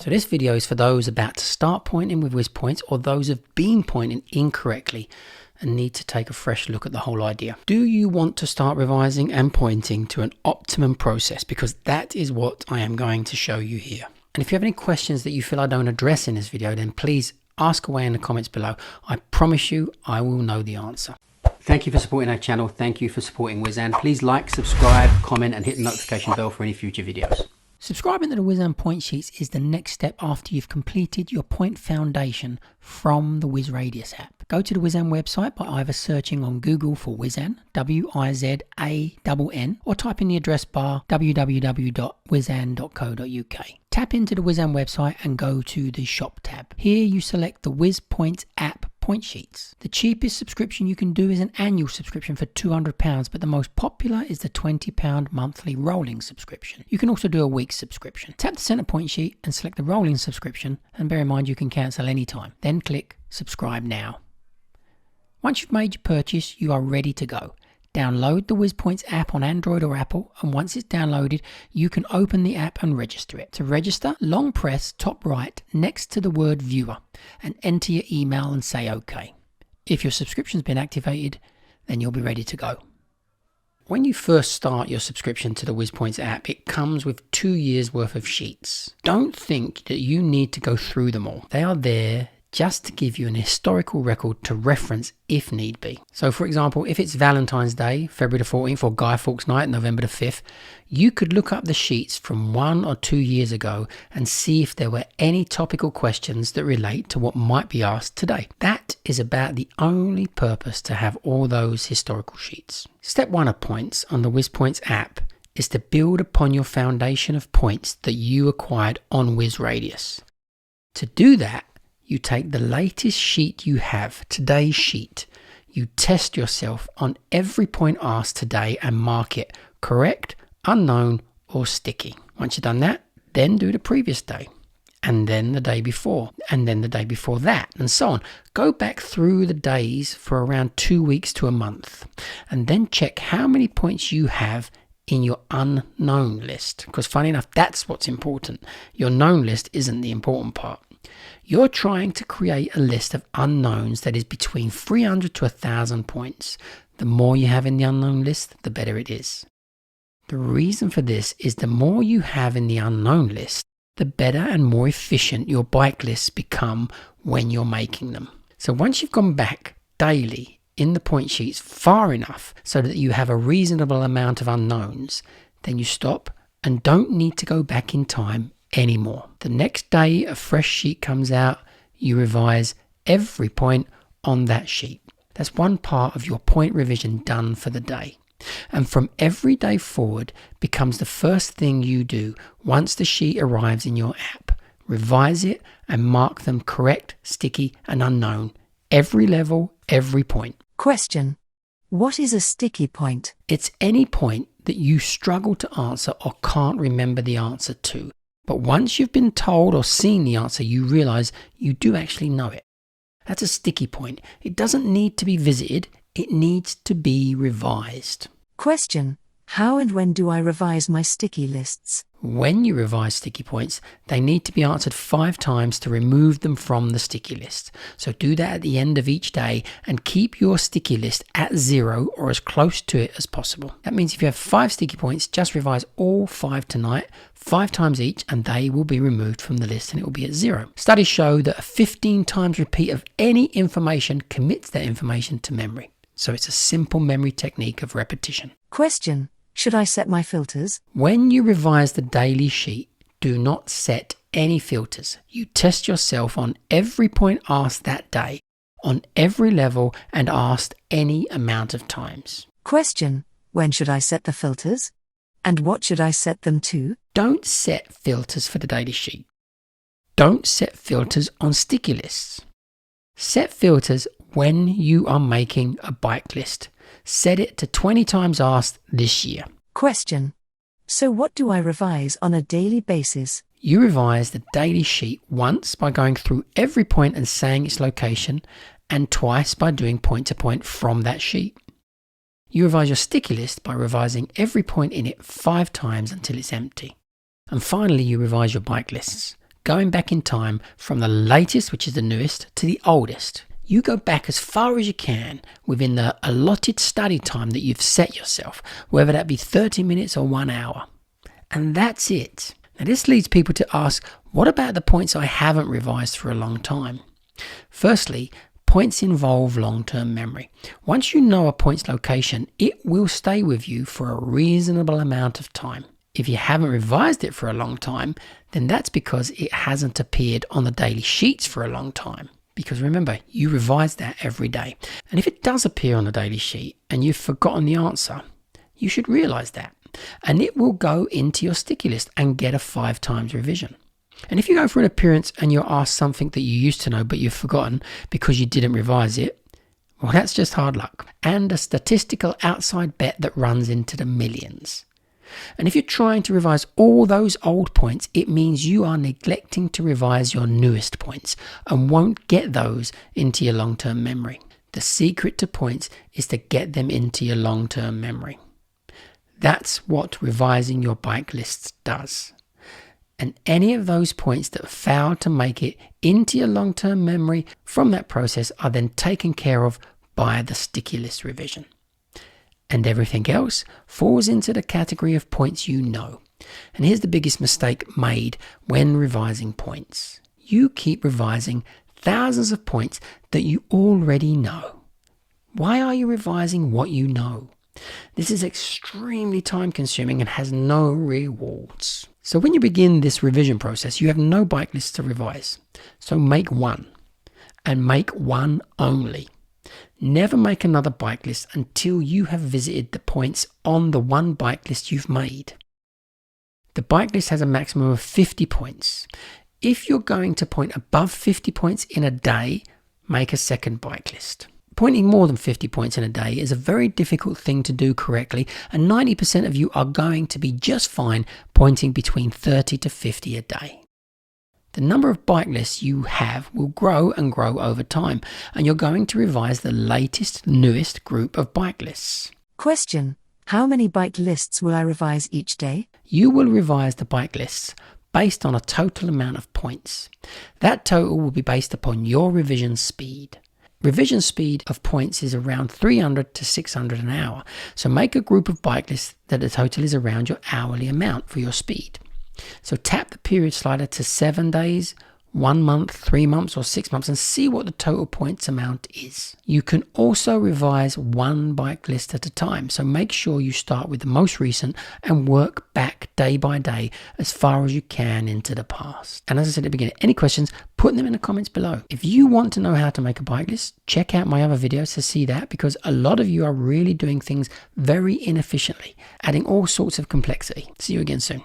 So this video is for those about to start pointing with WizPoints or those who've been pointing incorrectly and need to take a fresh look at the whole idea. Do you want to start revising and pointing to an optimum process? Because that is what I am going to show you here. And if you have any questions that you feel I don't address in this video, then please ask away in the comments below. I promise you I will know the answer. Thank you for supporting our channel. Thank you for supporting WizAn. Please like, subscribe, comment and hit the notification bell for any future videos. Subscribing to the WizAn point sheets is the next step after you've completed your point foundation from the WizRadius app. Go to the WizAn website by either searching on Google for WizAn, W-I-Z-A-N-N, or type in the address bar www.wizan.co.uk. Tap into the WizAn website and go to the shop tab. Here you select the WizPoints app point sheets. The cheapest subscription you can do is an annual subscription for £200, but the most popular is the £20 monthly rolling subscription. You can also do a week's subscription. Tap the center point sheet and select the rolling subscription, and bear in mind you can cancel anytime. Then click subscribe now. Once you've made your purchase, you are ready to go. Download the WizPoints app on Android or Apple, and once it's downloaded, you can open the app and register it. To register, long press top right next to the word viewer and enter your email and say OK. If your subscription's been activated, then you'll be ready to go. When you first start your subscription to the WizPoints app, it comes with 2 years worth of sheets. Don't think that you need to go through them all. They are there just to give you an historical record to reference if need be. So for example, if it's Valentine's Day, February the 14th, or Guy Fawkes Night, November the 5th, you could look up the sheets from 1 or 2 years ago and see if there were any topical questions that relate to what might be asked today. That is about the only purpose to have all those historical sheets. Step 1 of points on the WizPoints app is to build upon your foundation of points that you acquired on WizRadius. To do that, you take the latest sheet you have, today's sheet. You test yourself on every point asked today and mark it correct, unknown, or sticky. Once you've done that, then do the previous day, and then the day before, and then the day before that, and so on. Go back through the days for around 2 weeks to a month, and then check how many points you have in your unknown list. Because funny enough, that's what's important. Your known list isn't the important part. You're trying to create a list of unknowns that is between 300 to 1,000 points. The more you have in the unknown list, the better it is. The reason for this is the more you have in the unknown list, the better and more efficient your bike lists become when you're making them. So once you've gone back daily in the point sheets far enough so that you have a reasonable amount of unknowns, then you stop and don't need to go back in time anymore. The next day a fresh sheet comes out, you revise every point on that sheet. That's one part of your point revision done for the day. And from every day forward becomes the first thing you do once the sheet arrives in your app. Revise it and mark them correct, sticky and unknown. Every level, every point. Question: what is a sticky point? It's any point that you struggle to answer or can't remember the answer to. But once you've been told or seen the answer, you realize you do actually know it. That's a sticky point. It doesn't need to be visited. It needs to be revised. Question: how and when do I revise my sticky lists? When you revise sticky points, they need to be answered 5 times to remove them from the sticky list. So do that at the end of each day and keep your sticky list at 0 or as close to it as possible. That means if you have 5 sticky points, just revise all 5 tonight, 5 times each, and they will be removed from the list and it will be at 0. Studies show that a 15 times repeat of any information commits that information to memory. So it's a simple memory technique of repetition. Question: should I set my filters? When you revise the daily sheet, do not set any filters. You test yourself on every point asked that day, on every level and asked any amount of times. Question: when should I set the filters? And what should I set them to? Don't set filters for the daily sheet. Don't set filters on sticky lists. Set filters when you are making a bike list. Set it to 20 times asked this year. Question: so what do I revise on a daily basis? You revise the daily sheet once by going through every point and saying its location, and twice by doing point to point from that sheet. You revise your sticky list by revising every point in it 5 times until it's empty. And finally, you revise your bike lists. going back in time from the latest, which is the newest, to the oldest. You go back as far as you can within the allotted study time that you've set yourself, whether that be 30 minutes or 1 hour. And that's it. Now this leads people to ask, what about the points I haven't revised for a long time? Firstly, points involve long-term memory. Once you know a point's location, it will stay with you for a reasonable amount of time. If you haven't revised it for a long time, then that's because it hasn't appeared on the daily sheets for a long time. Because remember, you revise that every day. And if it does appear on the daily sheet and you've forgotten the answer, you should realize that. And it will go into your sticky list and get a 5 times revision. And if you go for an appearance and you're asked something that you used to know but you've forgotten because you didn't revise it, well, that's just hard luck. And a statistical outside bet that runs into the millions. And if you're trying to revise all those old points, it means you are neglecting to revise your newest points and won't get those into your long-term memory. The secret to points is to get them into your long-term memory. That's what revising your bike lists does. And any of those points that fail to make it into your long-term memory from that process are then taken care of by the sticky list revision. And everything else falls into the category of points you know. And here's the biggest mistake made when revising points. You keep revising thousands of points that you already know. Why are you revising what you know? This is extremely time consuming and has no rewards. So when you begin this revision process, you have no bike lists to revise. So make one, and make one only. Never make another bike list until you have visited the points on the one bike list you've made. The bike list has a maximum of 50 points. If you're going to point above 50 points in a day, make a second bike list. Pointing more than 50 points in a day is a very difficult thing to do correctly, and 90% of you are going to be just fine pointing between 30 to 50 a day. The number of bike lists you have will grow and grow over time, and you're going to revise the latest, newest group of bike lists. Question: how many bike lists will I revise each day? You will revise the bike lists based on a total amount of points. That total will be based upon your revision speed. Revision speed of points is around 300 to 600 an hour, so make a group of bike lists that the total is around your hourly amount for your speed. So tap the period slider to 7 days, 1 month, 3 months or 6 months and see what the total points amount is. You can also revise one bike list at a time, so make sure you start with the most recent and work back day by day as far as you can into the past. And as I said at the beginning, any questions, put them in the comments below. If you want to know how to make a bike list, check out my other videos to see that, because a lot of you are really doing things very inefficiently, adding all sorts of complexity. See you again soon.